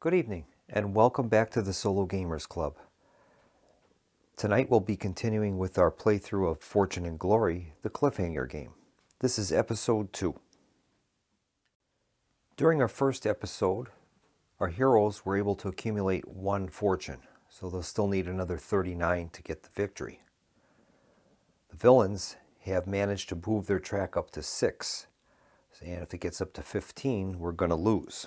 Good evening, and welcome back to the Solo Gamers Club. Tonight we'll be continuing with our playthrough of Fortune and Glory, the cliffhanger game. This is episode 2. During our first episode, our heroes were able to accumulate 1 fortune, so they'll still need another 39 to get the victory. The villains have managed to move their track up to 6, and if it gets up to 15, we're going to lose.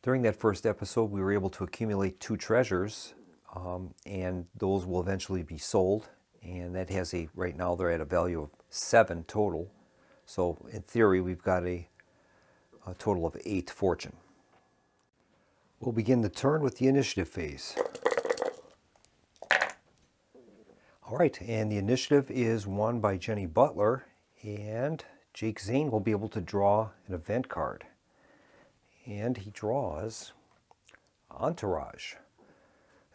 During that first episode, we were able to accumulate 2 treasures, and those will eventually be sold. And that has right now they're at a value of 7 total. So in theory, we've got a total of 8 fortune. We'll begin the turn with the initiative phase. All right, and the initiative is won by Jenny Butler, and Jake Zane will be able to draw an event card. And he draws Entourage.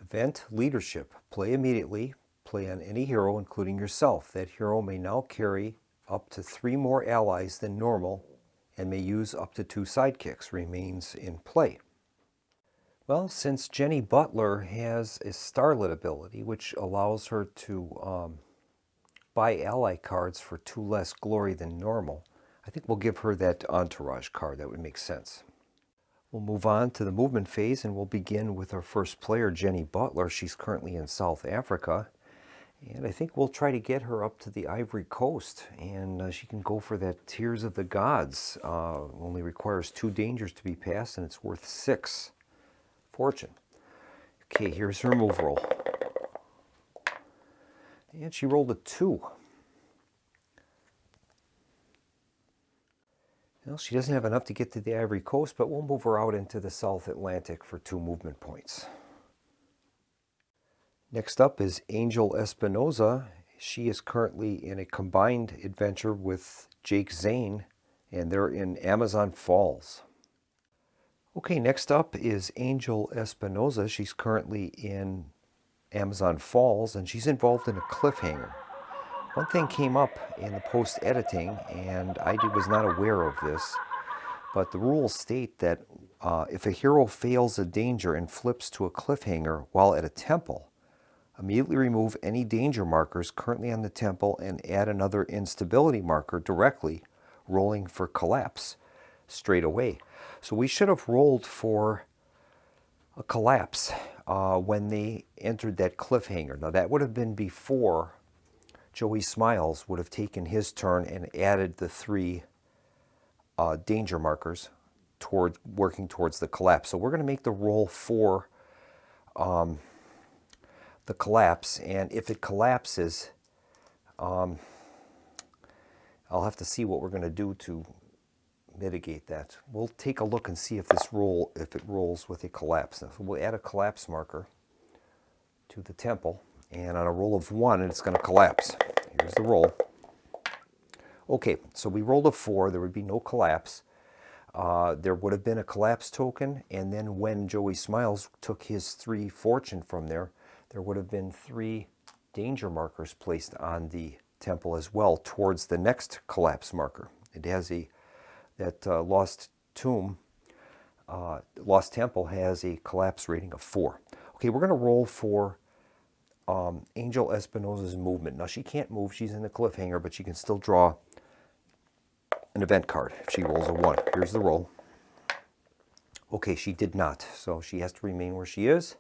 Event Leadership. Play immediately. Play on any hero, including yourself. That hero may now carry up to 3 more allies than normal and may use up to 2 sidekicks. Remains in play. Well, since Jenny Butler has a Starlit ability, which allows her to buy ally cards for 2 less glory than normal, I think we'll give her that Entourage card. That would make sense. We'll move on to the movement phase, and we'll begin with our first player, Jenny Butler. She's currently in South Africa, and I think we'll try to get her up to the Ivory Coast, and she can go for that Tears of the Gods. Only requires 2 dangers to be passed, and it's worth 6 fortune. Okay, here's her move roll. And she rolled a 2. Well, she doesn't have enough to get to the Ivory Coast, but we'll move her out into the South Atlantic for 2 movement points. Next up is Angel Espinoza. She is currently in a combined adventure with Jake Zane, and they're in Amazon Falls. Okay, next up is Angel Espinoza. She's currently in Amazon Falls, and she's involved in a cliffhanger. One thing came up in the post-editing, and I was not aware of this, but the rules state that if a hero fails a danger and flips to a cliffhanger while at a temple, immediately remove any danger markers currently on the temple and add another instability marker directly, rolling for collapse straight away. So we should have rolled for a collapse when they entered that cliffhanger. Now that would have been before Joey Smiles would have taken his turn and added the 3 danger markers working towards the collapse. So we're going to make the roll for the collapse, and if it collapses, I'll have to see what we're going to do to mitigate that. We'll take a look and see if it rolls with a collapse. So we'll add a collapse marker to the temple, and on a roll of 1, it's going to collapse. Here's the roll. Okay, so we rolled a 4. There would be no collapse. There would have been a collapse token, and then when Joey Smiles took his 3 fortune from there would have been 3 danger markers placed on the temple as well towards the next collapse marker. It has that Lost Temple has a collapse rating of 4. Okay, we're going to roll for Angel Espinoza's movement. Now she can't move, she's in the cliffhanger, but she can still draw an event card if she rolls a 1. Here's the roll. Okay, she did not, so she has to remain where she is.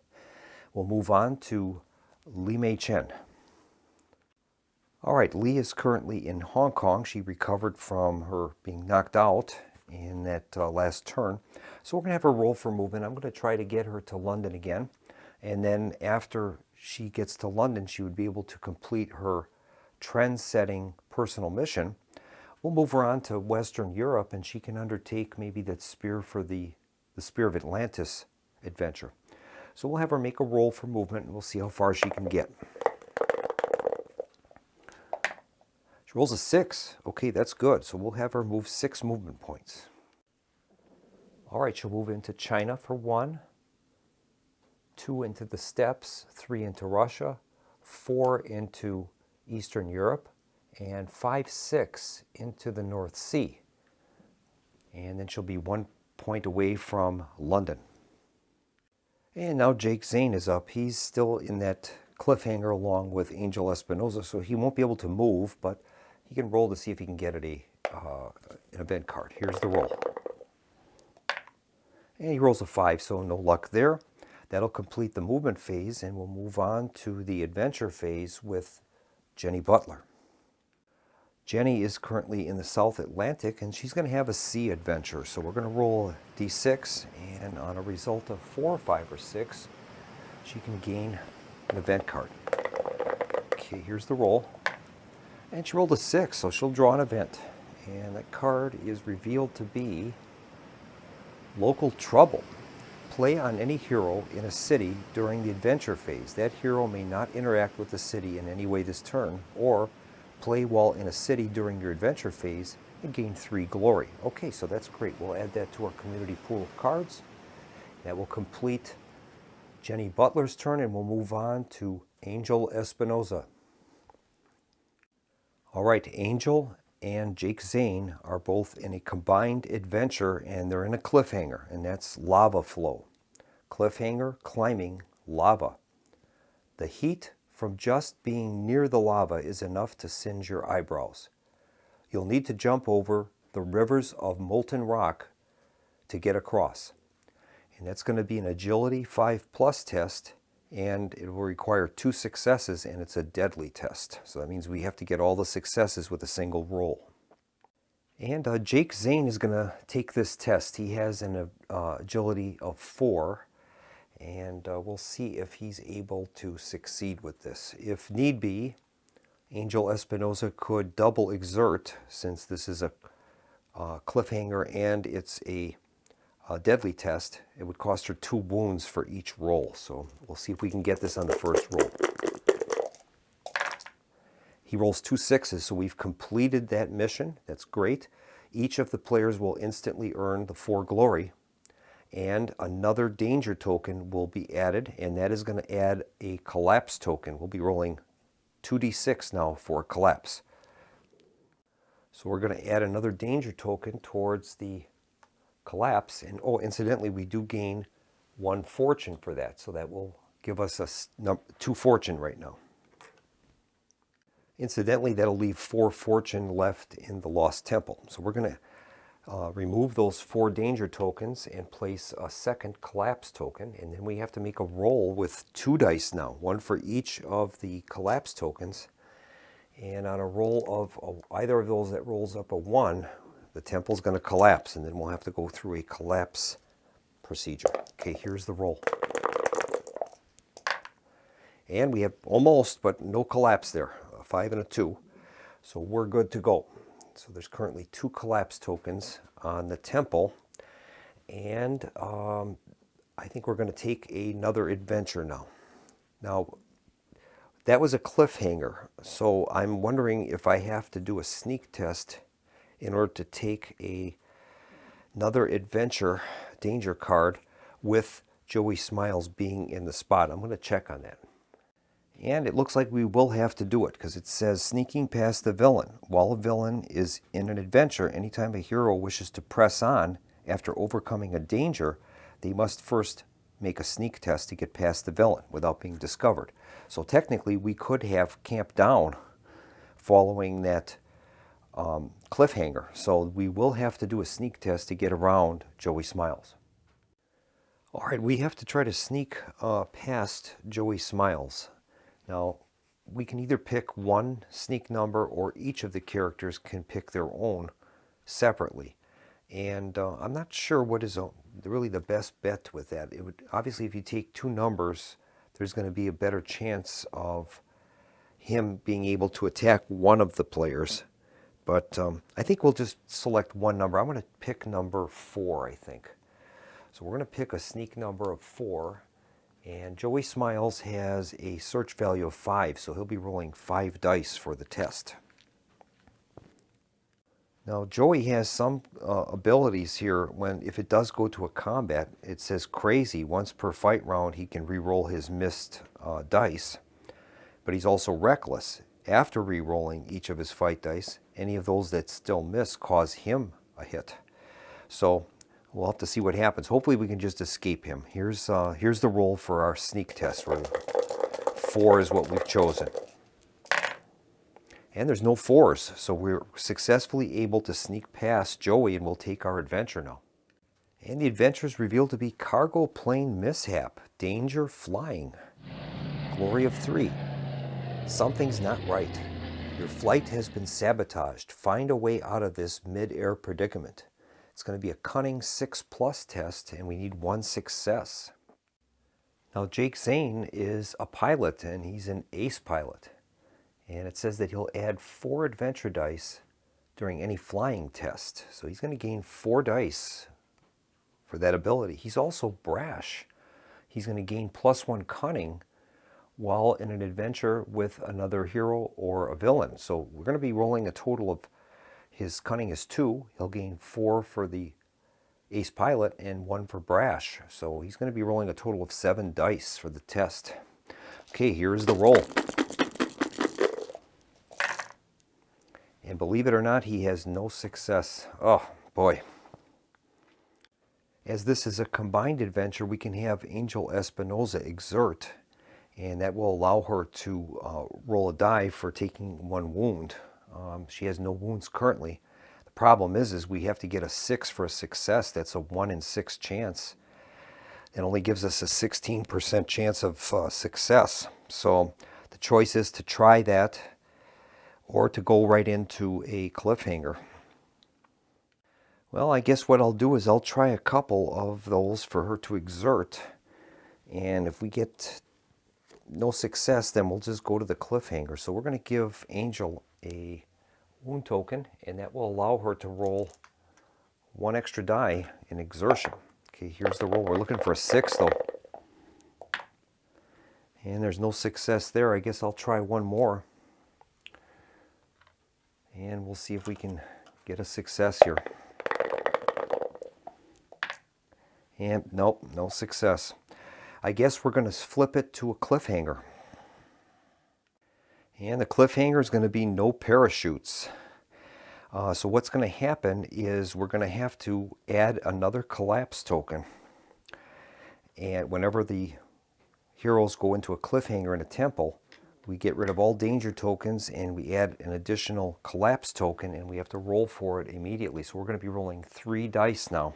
We'll move on to Li Mei Chen. All right, Li is currently in Hong Kong. She recovered from her being knocked out in that last turn. So we're going to have her roll for movement. I'm going to try to get her to London again. And then after she gets to London, she would be able to complete her trend-setting personal mission. We'll move her on to Western Europe, and she can undertake maybe that Spear for the Spear of Atlantis adventure. So we'll have her make a roll for movement, and we'll see how far she can get. She rolls a 6. Okay, that's good. So we'll have her move 6 movement points. All right, she'll move into China for 1. 2 into the steppes, 3 into Russia, 4 into Eastern Europe, and 5, 6 into the North Sea. And then she'll be 1 point away from London. And now Jake Zane is up. He's still in that cliffhanger along with Angel Espinosa, so he won't be able to move, but he can roll to see if he can get an event card. Here's the roll. And he rolls a 5, so no luck there. That'll complete the movement phase, and we'll move on to the adventure phase with Jenny Butler. Jenny is currently in the South Atlantic, and she's going to have a sea adventure. So we're going to roll a d6, and on a result of 4, 5, or 6, she can gain an event card. Okay, here's the roll. And she rolled a 6, so she'll draw an event. And that card is revealed to be Local Trouble. Play on any hero in a city during the adventure phase. That hero may not interact with the city in any way this turn, or play while in a city during your adventure phase and gain 3 glory. Okay, so that's great. We'll add that to our community pool of cards. That will complete Jenny Butler's turn, and we'll move on to Angel Espinosa. All right, Angel and Jake Zane are both in a combined adventure, and they're in a cliffhanger, and that's lava flow. Cliffhanger, climbing, lava. The heat from just being near the lava is enough to singe your eyebrows. You'll need to jump over the rivers of molten rock to get across. And that's going to be an agility 5+ test, and it will require 2 successes, and it's a deadly test. So that means we have to get all the successes with a single roll. And Jake Zane is going to take this test. He has an agility of 4, and we'll see if he's able to succeed with this. If need be, Angel Espinosa could double exert, since this is a cliffhanger and it's a deadly test. It would cost her 2 wounds for each roll. So we'll see if we can get this on the first roll. He rolls 2 6s, so we've completed that mission. That's great. Each of the players will instantly earn the 4 glory, and another danger token will be added, and that is going to add a collapse token. We'll be rolling 2d6 now for a collapse. So we're going to add another danger token towards the collapse, and oh, incidentally, we do gain 1 fortune for that, so that will give us 2 fortune right now. Incidentally, that'll leave 4 fortune left in the Lost Temple. So we're going to remove those 4 danger tokens and place a second collapse token, and then we have to make a roll with 2 dice now, 1 for each of the collapse tokens. And on a roll of either of those that rolls up a 1, the temple's going to collapse, and then we'll have to go through a collapse procedure. Okay, here's the roll. And we have almost, but no collapse there, a 5 and a 2. So we're good to go. So there's currently 2 collapse tokens on the temple, and I think we're going to take another adventure now. Now, that was a cliffhanger, so I'm wondering if I have to do a sneak test in order to take another adventure danger card with Joey Smiles being in the spot. I'm going to check on that. And it looks like we will have to do it, because it says sneaking past the villain. While a villain is in an adventure, anytime a hero wishes to press on after overcoming a danger, they must first make a sneak test to get past the villain without being discovered. So technically, we could have camped down following that cliffhanger. So we will have to do a sneak test to get around Joey Smiles. All right, we have to try to sneak past Joey Smiles. Now, we can either pick one sneak number, or each of the characters can pick their own separately. And I'm not sure what is really the best bet with that. It would, obviously, if you take 2 numbers, there's going to be a better chance of him being able to attack one of the players. But I think we'll just select one number. I'm going to pick number 4, I think. So we're going to pick a sneak number of 4. And Joey Smiles has a search value of 5, so he'll be rolling 5 dice for the test. Now, Joey has some abilities here. If it does go to a combat, it says crazy. Once per fight round, he can re-roll his missed dice. But he's also reckless. After re-rolling each of his fight dice, any of those that still miss cause him a hit. So We'll have to see what happens. Hopefully we can just escape him. Here's the roll for our sneak test. 4 is what we've chosen. And there's no 4s, so we're successfully able to sneak past Joey, and we'll take our adventure now. And the adventure is revealed to be cargo plane mishap, danger flying, glory of 3. Something's not right. Your flight has been sabotaged. Find a way out of this mid-air predicament. It's going to be a cunning 6+ test, and we need 1 success. Now Jake Zane is a pilot, and he's an ace pilot. And it says that he'll add 4 adventure dice during any flying test. So he's going to gain 4 dice for that ability. He's also brash. He's going to gain +1 cunning while in an adventure with another hero or a villain. So we're going to be rolling a total of, his cunning is 2. He'll gain 4 for the ace pilot and 1 for brash. So he's going to be rolling a total of 7 dice for the test. Okay, here's the roll. And believe it or not, he has no success. Oh, boy. As this is a combined adventure, we can have Angel Espinosa exert, and that will allow her to roll a die for taking 1 wound. She has no wounds currently. The problem is we have to get a 6 for a success. That's a 1 in 6 chance. It only gives us a 16% chance of success. So the choice is to try that, or to go right into a cliffhanger. Well, I guess what I'll do is I'll try a couple of those for her to exert, and if we get no success, then we'll just go to the cliffhanger. So we're going to give Angel a wound token, and that will allow her to roll 1 extra die in exertion. Okay, here's the roll. We're looking for a 6 though. And there's no success there. I guess I'll try 1 more. And we'll see if we can get a success here. And nope, no success. I guess we're going to flip it to a cliffhanger. And the cliffhanger is going to be no parachutes. So what's going to happen is we're going to have to add another collapse token. And whenever the heroes go into a cliffhanger in a temple, we get rid of all danger tokens and we add an additional collapse token, and we have to roll for it immediately. So we're going to be rolling 3 dice now.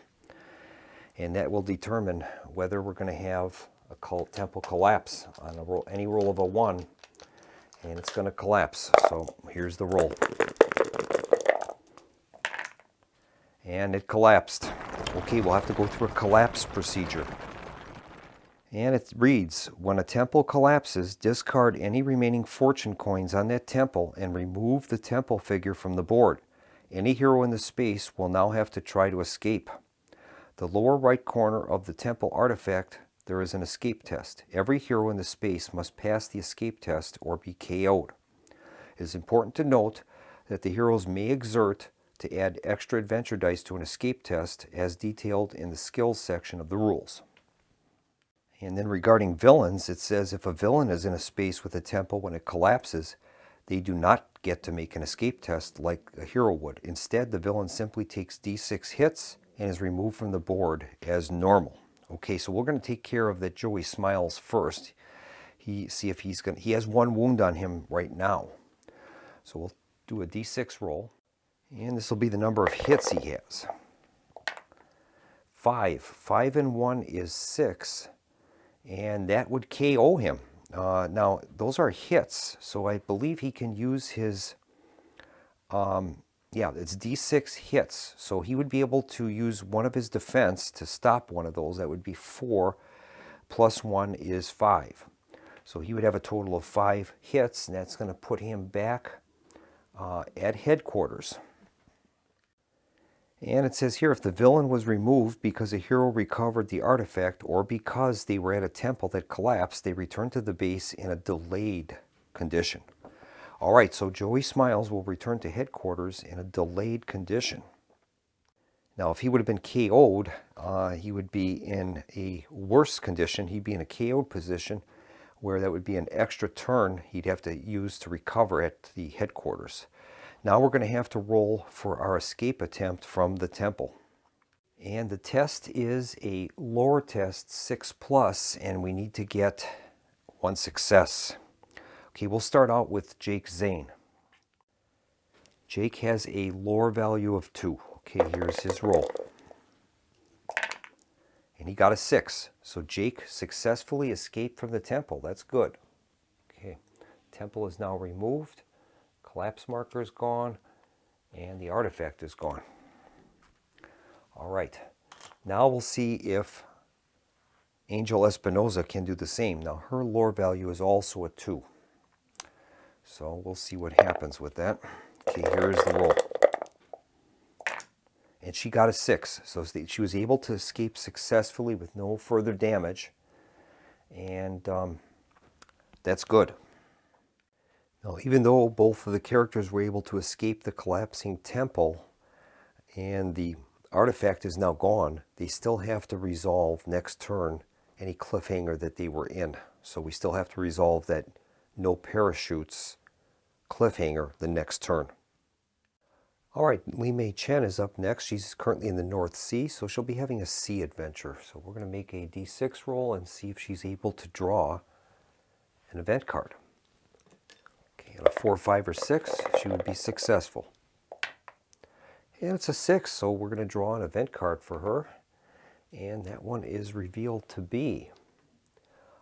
And that will determine whether we're going to have a temple collapse on any roll of a 1. And it's going to collapse. So here's the roll. And it collapsed. Okay, we'll have to go through a collapse procedure. And it reads, when a temple collapses, discard any remaining fortune coins on that temple and remove the temple figure from the board. Any hero in the space will now have to try to escape. The lower right corner of the temple artifact, there is an escape test. Every hero in the space must pass the escape test or be KO'd. It is important to note that the heroes may exert to add extra adventure dice to an escape test as detailed in the skills section of the rules. And then regarding villains, it says if a villain is in a space with a temple when it collapses, they do not get to make an escape test like a hero would. Instead, the villain simply takes d6 hits and is removed from the board as normal. Okay, so we're going to take care of that Joey Smiles first. He has 1 wound on him right now. So we'll do a d6 roll, and this will be the number of hits he has. 5. 5 and 1 is 6. And that would KO him. Now, those are hits, so I believe he can use his, it's D6 hits. So he would be able to use one of his defense to stop one of those. That would be 4 plus 1 is 5. So he would have a total of 5 hits, and that's going to put him back at headquarters. And it says here, if the villain was removed because a hero recovered the artifact or because they were at a temple that collapsed, they return to the base in a delayed condition. All right, so Joey Smiles will return to headquarters in a delayed condition. Now, if he would have been KO'd, he would be in a worse condition. He'd be in a KO'd position where that would be an extra turn he'd have to use to recover at the headquarters. Now we're going to have to roll for our escape attempt from the temple. And the test is a lore test 6+, and we need to get 1 success. Okay, we'll start out with Jake Zane. Jake has a lore value of 2. Okay, here's his roll. And he got a 6. So Jake successfully escaped from the temple. That's good. Okay, temple is now removed. Collapse marker is gone. And the artifact is gone. All right. Now we'll see if Angel Espinoza can do the same. Now her lore value is also a 2. So we'll see what happens with that. Okay, here's the roll. And she got a 6. So she was able to escape successfully with no further damage. And that's good. Now, even though both of the characters were able to escape the collapsing temple and the artifact is now gone, they still have to resolve next turn any cliffhanger that they were in. So we still have to resolve that no parachutes cliffhanger the next turn. All right, Li Mei Chen is up next. She's currently in the North Sea, so she'll be having a sea adventure. So we're going to make a D6 roll and see if she's able to draw an event card. Okay, on a 4, 5, or 6, she would be successful. And it's a 6, so we're going to draw an event card for her. And that one is revealed to be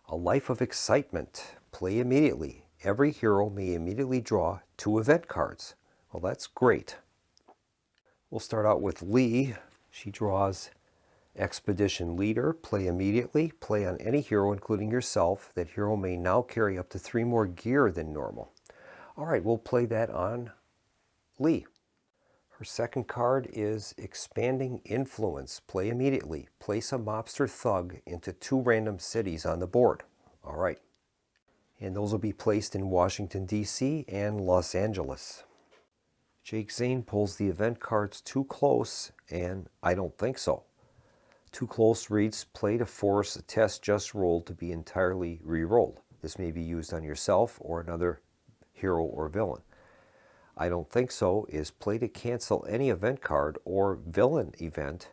A Life of Excitement. Play immediately. Every hero may immediately draw 2 event cards. Well, that's great. We'll start out with Lee. She draws Expedition Leader. Play immediately. Play on any hero, including yourself. That hero may now carry up to 3 more gear than normal. All right, we'll play that on Lee. Her second card is Expanding Influence. Play immediately. Place a mobster thug into 2 random cities on the board. All right. And those will be placed in Washington, D.C. and Los Angeles. Jake Zane pulls the event cards Too Close, and I don't think so. Too Close reads, play to force a test just rolled to be entirely re-rolled. This may be used on yourself or another hero or villain. I don't think so is play to cancel any event card or villain event,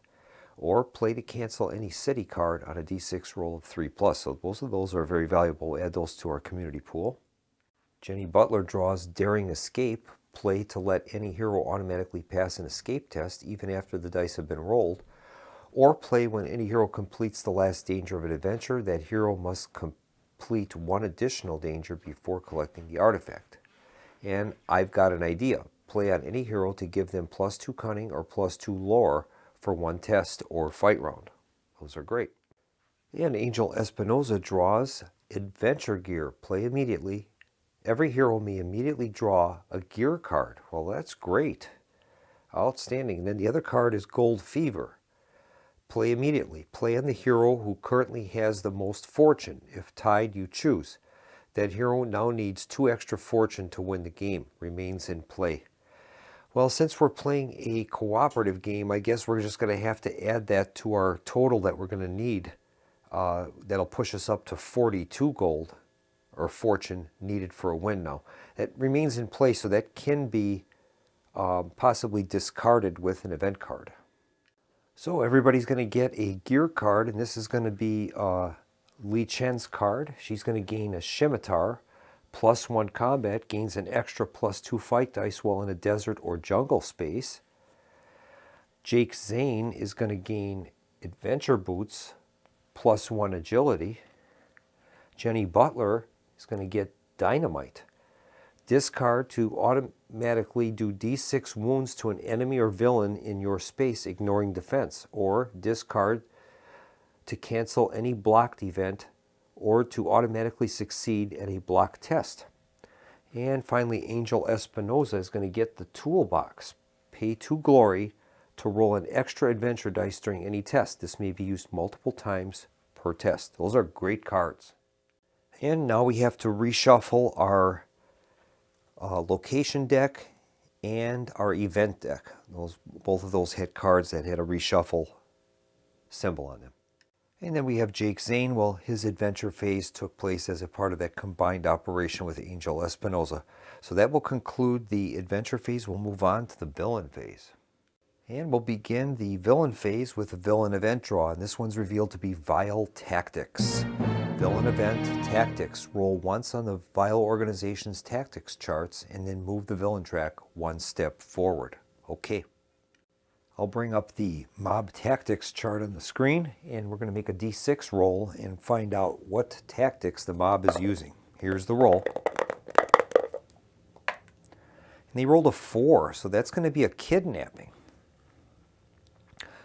or play to cancel any city card on a D6 roll of 3+. So both of those are very valuable. We'll add those to our community pool. Jenny Butler draws Daring Escape. Play to let any hero automatically pass an escape test even after the dice have been rolled. Or play when any hero completes the last danger of an adventure. That hero must complete 1 additional danger before collecting the artifact. And I've got an idea. Play on any hero to give them +2 cunning or +2 lore for 1 test or fight round. Those are great. And Angel Espinoza draws Adventure Gear. Play immediately. Every hero may immediately draw a gear card. Well, that's great. Outstanding. And then the other card is Gold Fever. Play immediately. Play on the hero who currently has the most fortune. If tied, you choose. That hero now needs 2 extra fortune to win the game. Remains in play. Well, since we're playing a cooperative game, I guess we're just going to have to add that to our total that we're going to need. That'll push us up to 42 gold or fortune needed for a win now. It remains in play, so that can be possibly discarded with an event card. So everybody's going to get a gear card, and this is going to be Li Chen's card. She's going to gain a Scimitar, +1 combat, gains an extra +2 fight dice while in a desert or jungle space. Jake Zane is going to gain Adventure Boots, +1 agility. Jenny Butler is going to get Dynamite. Discard to automatically do D6 wounds to an enemy or villain in your space, ignoring defense. Or discard to cancel any blocked event or to automatically succeed at a block test. And finally, Angel Espinoza is going to get the Toolbox. Pay 2 glory to roll an extra adventure dice during any test. This may be used multiple times per test. Those are great cards. And now we have to reshuffle our location deck and our event deck. Both of those had cards that had a reshuffle symbol on them. And then we have Jake Zane. Well, his adventure phase took place as a part of that combined operation with Angel Espinoza. So that will conclude the adventure phase. We'll move on to the villain phase. And we'll begin the villain phase with a villain event draw, and this one's revealed to be Vile Tactics. Villain event tactics. Roll once on the Vile organization's tactics charts and then move the villain track one step forward. Okay. I'll bring up the mob tactics chart on the screen, and we're going to make a d6 roll and find out what tactics the mob is using. Here's the roll. And they rolled a 4, so that's going to be a kidnapping.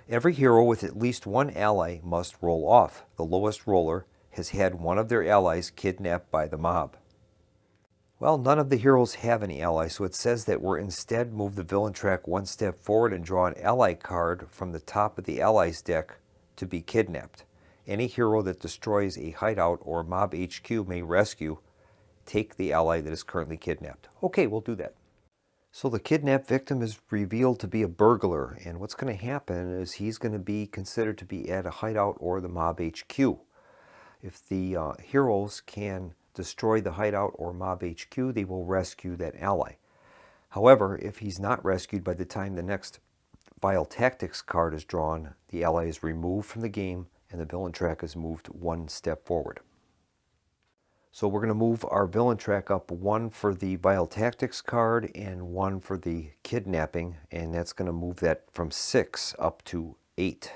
Every hero with at least one ally must roll off. The lowest roller has had one of their allies kidnapped by the mob. Well, none of the heroes have any allies, so it says that we're instead move the villain track one step forward and draw an ally card from the top of the allies deck to be kidnapped. Any hero that destroys a hideout or mob HQ may rescue, take the ally that is currently kidnapped. Okay, we'll do that. So the kidnapped victim is revealed to be a burglar, and what's going to happen is he's going to be considered to be at a hideout or the mob HQ. If the heroes can destroy the hideout or mob HQ, they will rescue that ally. However, if he's not rescued by the time the next Vile Tactics card is drawn, the ally is removed from the game and the villain track is moved one step forward. So we're going to move our villain track up one for the Vile Tactics card and one for the kidnapping, and that's going to move that from 6 up to 8.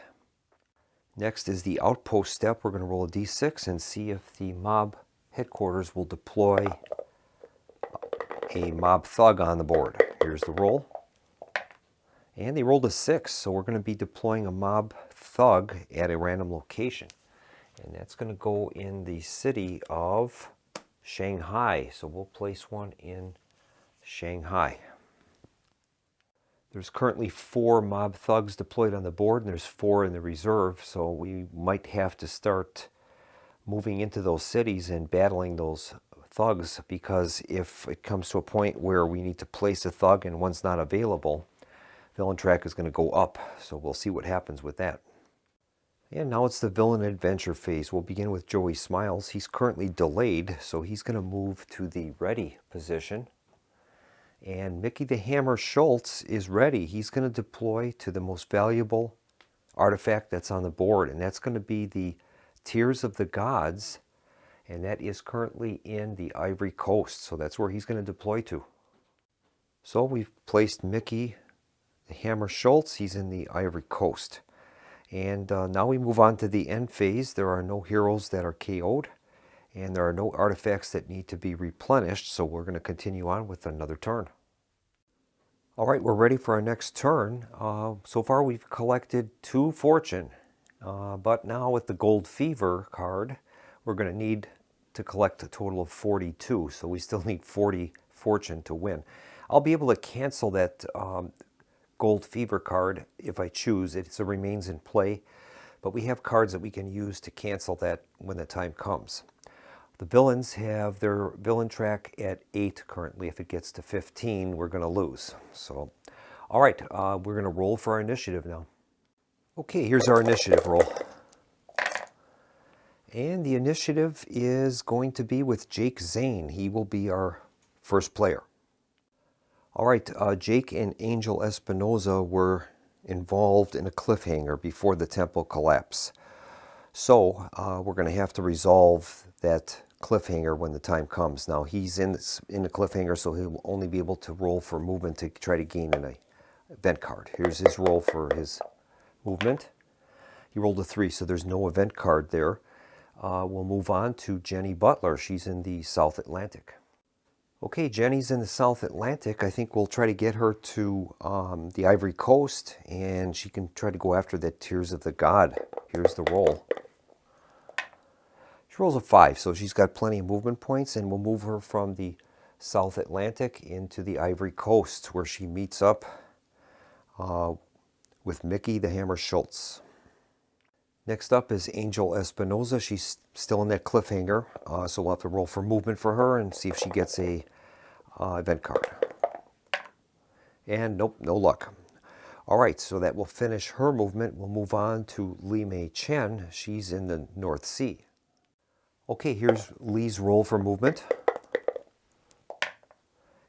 Next is the outpost step. We're going to roll a d6 and see if the mob headquarters will deploy a mob thug on the board. Here's the roll. And they rolled a 6, so we're going to be deploying a mob thug at a random location. And that's going to go in the city of Shanghai. So we'll place one in Shanghai. There's currently 4 mob thugs deployed on the board, and there's 4 in the reserve. So we might have to start moving into those cities and battling those thugs, because if it comes to a point where we need to place a thug and one's not available, villain track is going to go up. So we'll see what happens with that. And now it's the villain adventure phase. We'll begin with Joey Smiles. He's currently delayed, so he's going to move to the ready position. And Mickey the Hammer Schultz is ready. He's going to deploy to the most valuable artifact that's on the board, and that's going to be the Tears of the Gods, and that is currently in the Ivory Coast, so that's where he's going to deploy to. So we've placed Mickey the Hammer Schultz. He's in the Ivory Coast. And now we move on to the end phase. There are no heroes that are KO'd, and there are no artifacts that need to be replenished, so we're going to continue on with another turn. All right, we're ready for our next turn. So far we've collected 2 fortune, but now with the Gold Fever card, we're going to need to collect a total of 42, so we still need 40 fortune to win. I'll be able to cancel that Gold Fever card if I choose. It remains in play, but we have cards that we can use to cancel that when the time comes. The villains have their villain track at 8 currently. If it gets to 15, we're going to lose. So, all right, we're going to roll for our initiative now. Okay, here's our initiative roll. And the initiative is going to be with Jake Zane. He will be our first player. All right, Jake and Angel Espinoza were involved in a cliffhanger before the temple collapse. So we're going to have to resolve that cliffhanger when the time comes. Now he's in the cliffhanger, so he'll only be able to roll for movement to try to gain an event card. Here's his roll for his movement. He rolled a 3, so there's no event card there. We'll move on to Jenny Butler. She's in the South Atlantic. Okay, Jenny's in the South Atlantic. I think we'll try to get her to the Ivory Coast, and she can try to go after that Tears of the God. Here's the roll. She rolls a 5, so she's got plenty of movement points, and we'll move her from the South Atlantic into the Ivory Coast, where she meets up with Mickey the Hammer Schultz. Next up is Angel Espinoza. She's still in that cliffhanger, so we'll have to roll for movement for her and see if she gets a event card. And nope, no luck. All right, so that will finish her movement. We'll move on to Li Mei Chen. She's in the North Sea. Okay, here's Li's roll for movement.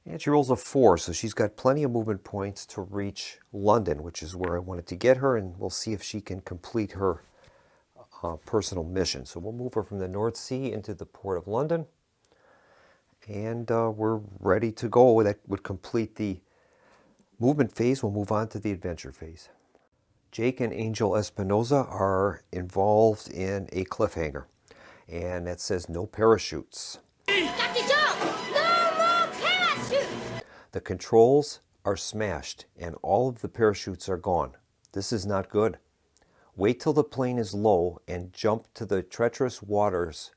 And she rolls a 4, so she's got plenty of movement points to reach London, which is where I wanted to get her, and we'll see if she can complete her personal mission. So we'll move her from the North Sea into the Port of London, and we're ready to go. That would complete the movement phase. We'll move on to the adventure phase. Jake and Angel Espinosa are involved in a cliffhanger, and that says no parachutes. Dr. Joe, no more parachutes! The controls are smashed and all of the parachutes are gone. This is not good. Wait till the plane is low and jump to the treacherous waters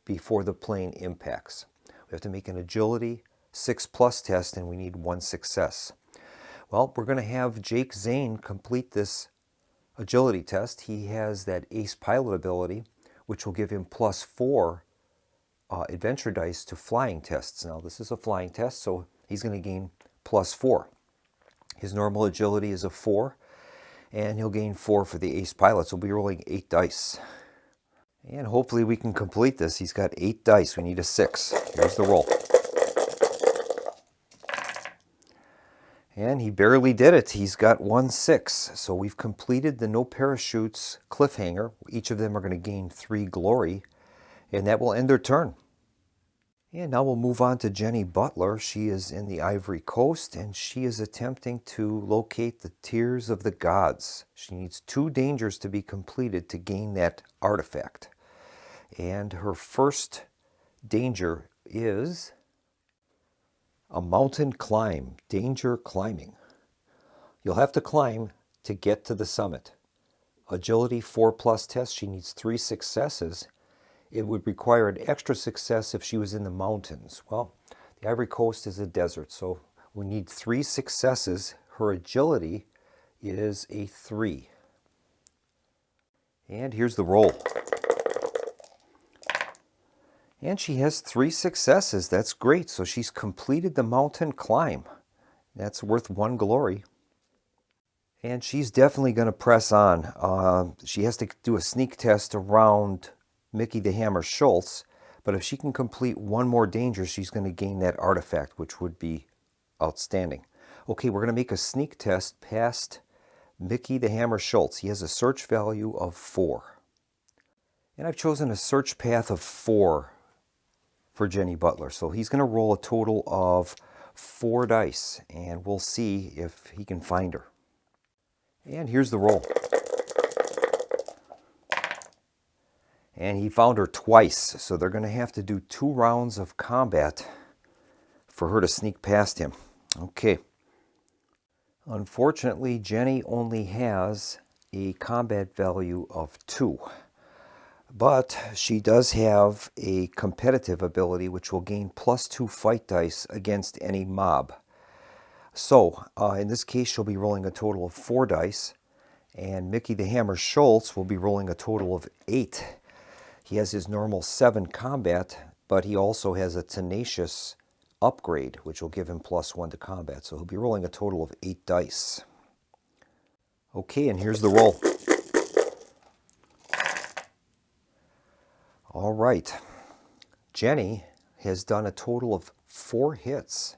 before the plane impacts. We have to make an agility 6+ test, and we need 1 success. Well, we're going to have Jake Zane complete this agility test. He has that ace pilot ability, which will give him +4 adventure dice to flying tests. Now, this is a flying test, so he's going to gain +4. His normal agility is a 4, and he'll gain 4 for the ace pilot, so we'll be rolling 8 dice. And hopefully we can complete this. He's got 8 dice. We need a 6. Here's the roll. And he barely did it. He's got 1 6. So we've completed the no parachutes cliffhanger. Each of them are going to gain 3 glory, and that will end their turn. And now we'll move on to Jenny Butler. She is in the Ivory Coast, and she is attempting to locate the Tears of the Gods. She needs 2 dangers to be completed to gain that artifact. And her first danger is a mountain climb, danger climbing. You'll have to climb to get to the summit. Agility 4+ test, she needs 3 successes. It would require an extra success if she was in the mountains. Well, the Ivory Coast is a desert, so we need 3 successes. Her agility is a 3. And here's the roll. And she has 3 successes. That's great. So she's completed the mountain climb. That's worth 1 glory. And she's definitely going to press on. She has to do a sneak test around Mickey the Hammer Schultz, but if she can complete 1 more danger, she's going to gain that artifact, which would be outstanding. Okay, we're going to make a sneak test past Mickey the Hammer Schultz. He has a search value of 4. And I've chosen a search path of 4 for Jenny Butler. So he's going to roll a total of 4 dice, and we'll see if he can find her. And here's the roll. And he found her twice, so they're going to have to do 2 rounds of combat for her to sneak past him. Okay. Unfortunately, Jenny only has a combat value of 2. But she does have a competitive ability which will gain +2 fight dice against any mob. So, in this case, she'll be rolling a total of 4 dice, and Mickey the Hammer Schultz will be rolling a total of 8. He has his normal 7 combat, but he also has a tenacious upgrade, which will give him +1 to combat. So he'll be rolling a total of 8 dice. Okay, and here's the roll. All right. Jenny has done a total of 4 hits.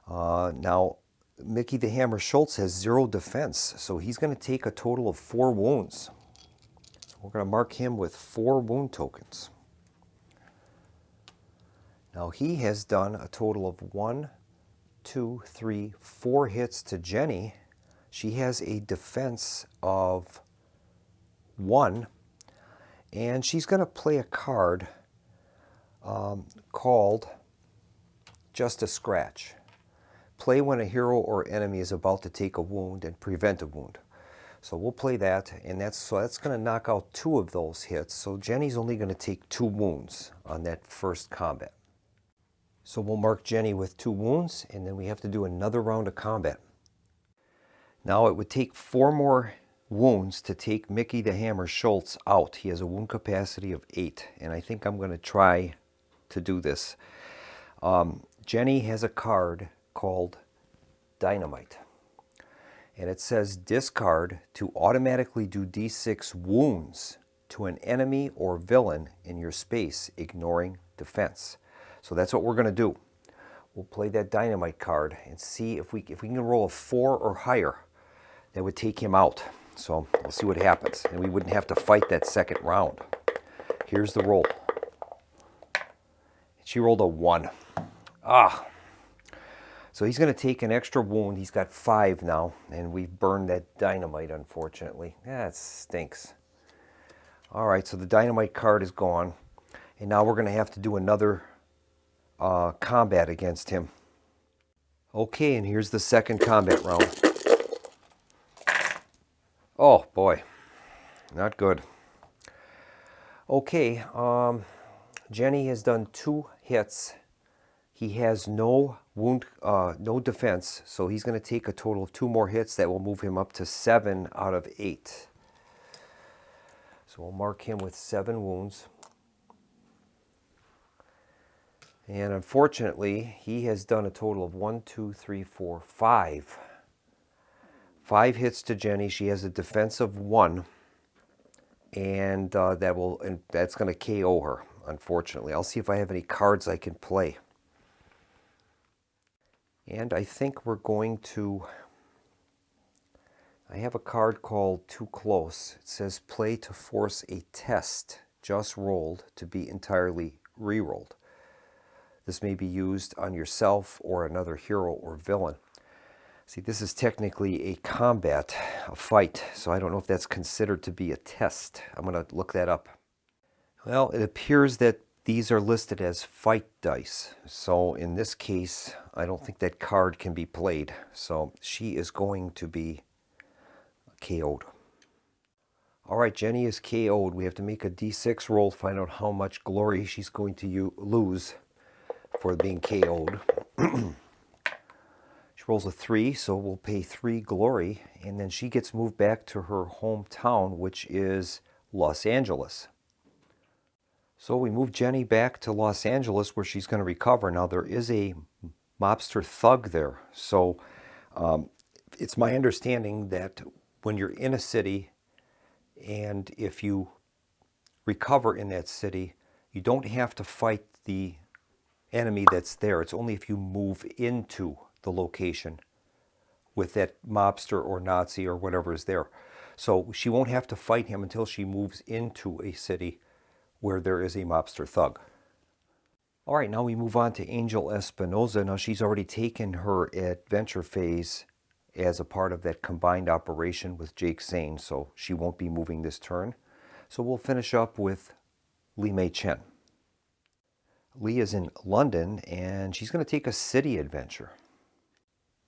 Now, Mickey the Hammer Schultz has 0 defense, so he's going to take a total of 4 wounds. We're going to mark him with 4 wound tokens. Now he has done a total of 1, 2, 3, 4 hits to Jenny. She has a defense of 1, and she's going to play a card called Just a Scratch. Play when a hero or enemy is about to take a wound and prevent a wound. So we'll play that, and that's going to knock out 2 of those hits. So Jenny's only going to take 2 wounds on that first combat. So we'll mark Jenny with 2 wounds, and then we have to do another round of combat. Now it would take 4 more wounds to take Mickey the Hammer Schultz out. He has a wound capacity of 8, and I think I'm going to try to do this. Jenny has a card called Dynamite. And it says discard to automatically do d6 wounds to an enemy or villain in your space, ignoring defense. So that's what we're going to do. we'll play that dynamite card and see if we can roll a 4 or higher. That would take him out. So we'll see what happens. And we wouldn't have to fight that second round. Here's the roll. She rolled a 1. So he's going to take an extra wound. He's got 5 now. And we've burned that dynamite, unfortunately. That stinks. All right, so the dynamite card is gone. And now we're going to have to do another combat against him. Okay, and here's the second combat round. Oh boy, not good. Okay, Jenny has done 2 hits. He has no wound, no defense, so he's going to take a total of 2 more hits. That will move him up to 7 out of 8. So we'll mark him with 7 wounds. And unfortunately, he has done a total of 1, 2, 3, 4, 5. 5 hits to Jenny. She has a defense of 1, and that's going to KO her, unfortunately. I'll see if I have any cards I can play. And I think we're going to... I have a card called Too Close. It says play to force a test just rolled to be entirely re-rolled. This may be used on yourself or another hero or villain. See, this is technically a combat, a fight, so I don't know if that's considered to be a test. I'm going to look that up. Well, it appears that these are listed as fight dice. So in this case, I don't think that card can be played. So she is going to be KO'd. All right, Jenny is KO'd. We have to make a d6 roll to find out how much glory she's going to lose for being KO'd. She rolls a 3, so we'll pay 3 glory, and then she gets moved back to her hometown, which is Los Angeles. So we move Jenny back to Los Angeles, where she's going to recover. Now, there is a mobster thug there, so it's my understanding that when you're in a city, and if you recover in that city, you don't have to fight the enemy that's there. It's only if you move into the location with that mobster or Nazi or whatever is there. So she won't have to fight him until she moves into a city where there is a mobster thug. All right, now we move on to Angel Espinoza. Now she's already taken her adventure phase as a part of that combined operation with Jake Zane, so she won't be moving this turn. So we'll finish up with Li Mei Chen. Li is in London, and she's going to take a city adventure.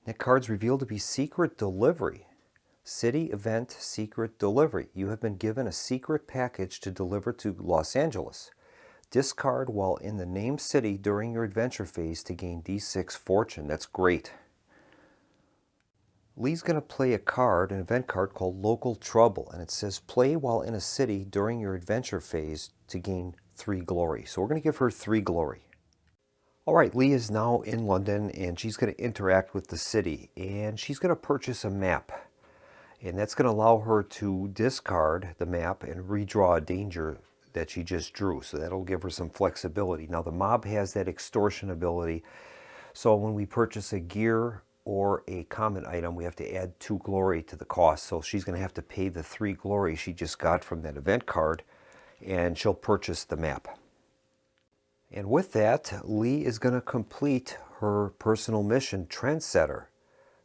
That card's revealed to be Secret Delivery. City Event Secret Delivery. You have been given a secret package to deliver to Los Angeles. Discard while in the named city during your adventure phase to gain D6 fortune. That's great. Lee's going to play a card, an event card called Local Trouble, and it says play while in a city during your adventure phase to gain 3 glory. So we're going to give her 3 glory. All right, Lee is now in London, and she's going to interact with the city, and she's going to purchase a map. And that's going to allow her to discard the map and redraw a danger that she just drew. So that'll give her some flexibility. Now, the mob has that extortion ability. So when we purchase a gear or a common item, we have to add 2 glory to the cost. So she's going to have to pay the 3 glory she just got from that event card, and she'll purchase the map. And with that, Lee is going to complete her personal mission, Trendsetter.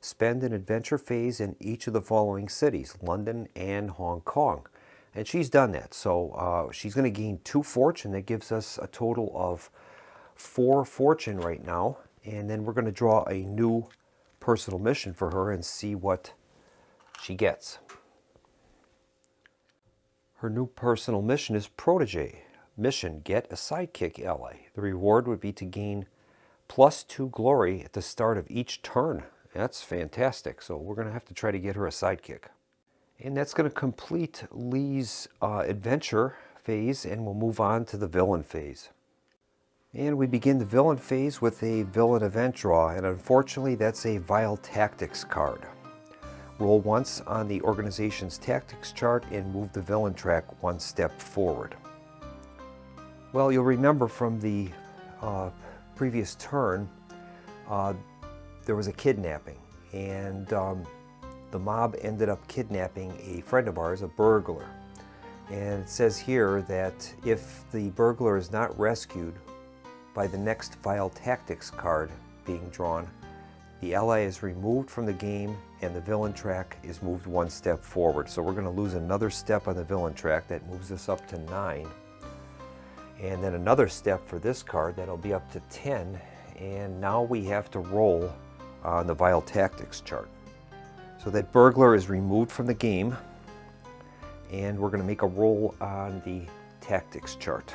Spend an adventure phase in each of the following cities, London and Hong Kong. And she's done that. So she's going to gain 2 fortune. That gives us a total of 4 fortune right now. And then we're going to draw a new personal mission for her and see what she gets. Her new personal mission is Protege. Mission, get a sidekick ally. The reward would be to gain +2 glory at the start of each turn. That's fantastic. So we're going to have to try to get her a sidekick. And that's going to complete Lee's adventure phase, and we'll move on to the villain phase. And we begin the villain phase with a villain event draw, and unfortunately that's a Vile Tactics card. Roll once on the organization's tactics chart and move the villain track 1 step forward. Well, you'll remember from the previous turn, there was a kidnapping, and the mob ended up kidnapping a friend of ours, a burglar. And it says here that if the burglar is not rescued by the next Vile Tactics card being drawn, the ally is removed from the game and the villain track is moved one step forward. So we're going to lose another step on the villain track. That moves us up to 9. And then another step for this card, that'll be up to 10. And now we have to roll on the Vile Tactics chart. So that burglar is removed from the game, and we're going to make a roll on the tactics chart.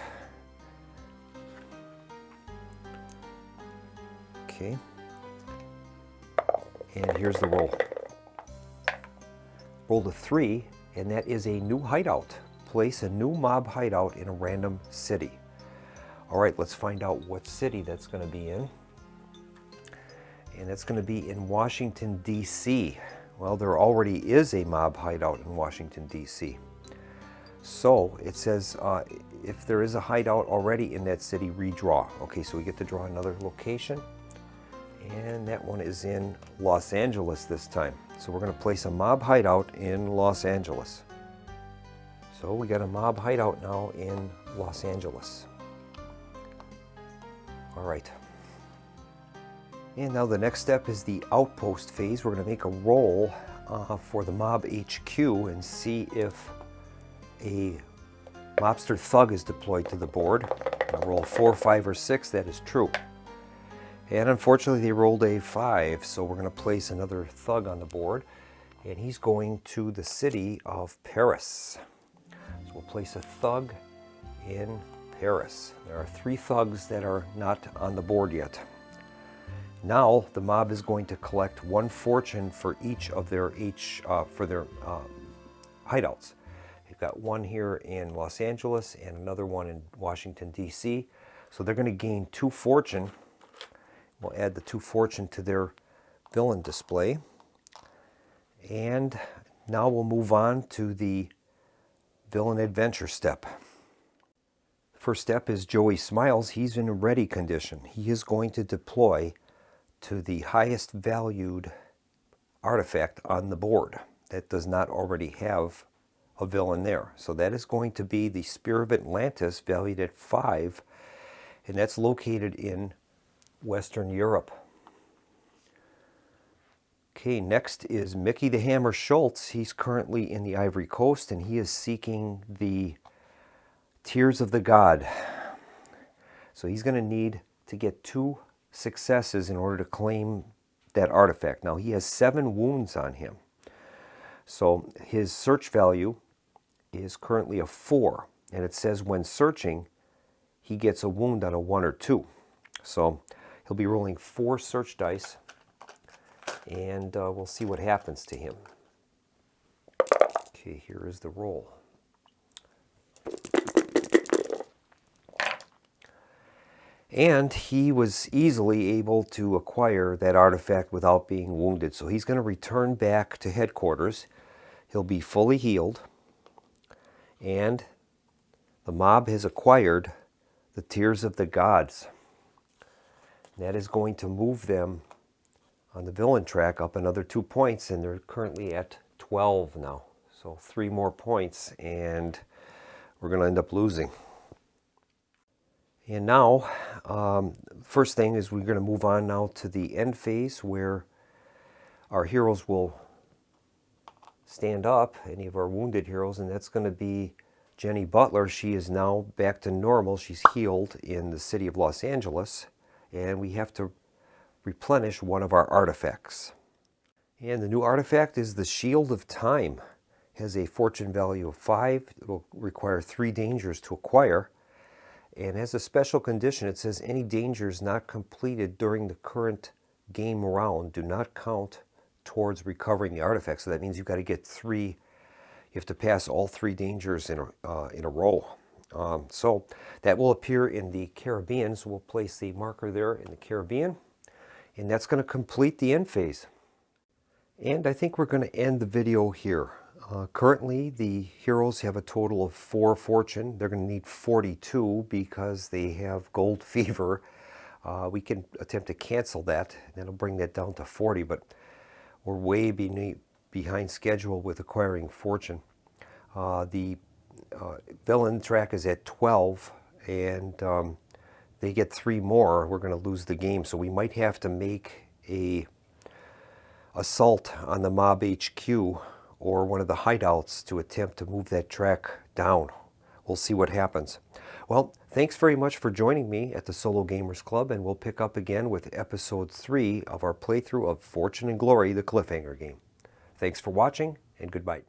Okay. And here's the roll. Roll to 3, and that is a new hideout. Place a new mob hideout in a random city. All right, let's find out what city that's going to be in. And that's going to be in Washington, D.C. Well, there already is a mob hideout in Washington, D.C. So it says if there is a hideout already in that city, redraw. Okay, so we get to draw another location. And that one is in Los Angeles this time. So we're going to place a mob hideout in Los Angeles. So we got a mob hideout now in Los Angeles. All right. And now the next step is the outpost phase. We're going to make a roll for the mob HQ and see if a mobster thug is deployed to the board. I roll 4, 5, or 6. That is true. And unfortunately they rolled a 5, so we're going to place another thug on the board. And he's going to the city of Paris. So we'll place a thug in Paris. There are 3 thugs that are not on the board yet. Now the mob is going to collect 1 fortune for each of their hideouts. They've got one here in Los Angeles and another one in Washington, D.C. So they're going to gain 2 fortune. We'll add the 2 fortune to their villain display. And now we'll move on to the villain adventure step. First step is Joey Smiles. He's in a ready condition. He is going to deploy to the highest valued artifact on the board that does not already have a villain there. So that is going to be the Spear of Atlantis, valued at 5, and that's located in Western Europe. Okay, next is Mickey the Hammer Schultz. He's currently in the Ivory Coast, and he is seeking the Tears of the God. So he's going to need to get 2 successes in order to claim that artifact. Now he has 7 wounds on him. So his search value is currently a 4. And it says when searching, he gets a wound on a 1 or 2. So he'll be rolling 4 search dice, and we'll see what happens to him. Okay, here is the roll. And he was easily able to acquire that artifact without being wounded. So he's going to return back to headquarters. He'll be fully healed. And the mob has acquired the Tears of the Gods. That is going to move them on the villain track up another 2 points. And they're currently at 12 now. So 3 more points and we're going to end up losing. And now, first thing is we're going to move on now to the end phase where our heroes will stand up, any of our wounded heroes, and that's going to be Jenny Butler. She is now back to normal. She's healed in the city of Los Angeles, and we have to replenish one of our artifacts. And the new artifact is the Shield of Time. It has a fortune value of 5. It will require 3 dangers to acquire. And has a special condition. It says any dangers not completed during the current game round do not count towards recovering the artifact. So that means you've got to get 3. You have to pass all 3 dangers in a row. So that will appear in the Caribbean. So we'll place the marker there in the Caribbean. And that's going to complete the end phase. And I think we're going to end the video here. Currently, the heroes have a total of 4 fortune. They're going to need 42 because they have gold fever. We can attempt to cancel that. That'll bring that down to 40, but we're way behind schedule with acquiring fortune. The villain track is at 12, and they get 3 more. We're going to lose the game, so we might have to make a assault on the mob HQ or one of the hideouts to attempt to move that track down. We'll see what happens. Well, thanks very much for joining me at the Solo Gamers Club, and we'll pick up again with episode 3 of our playthrough of Fortune and Glory, the Cliffhanger game. Thanks for watching, and goodbye.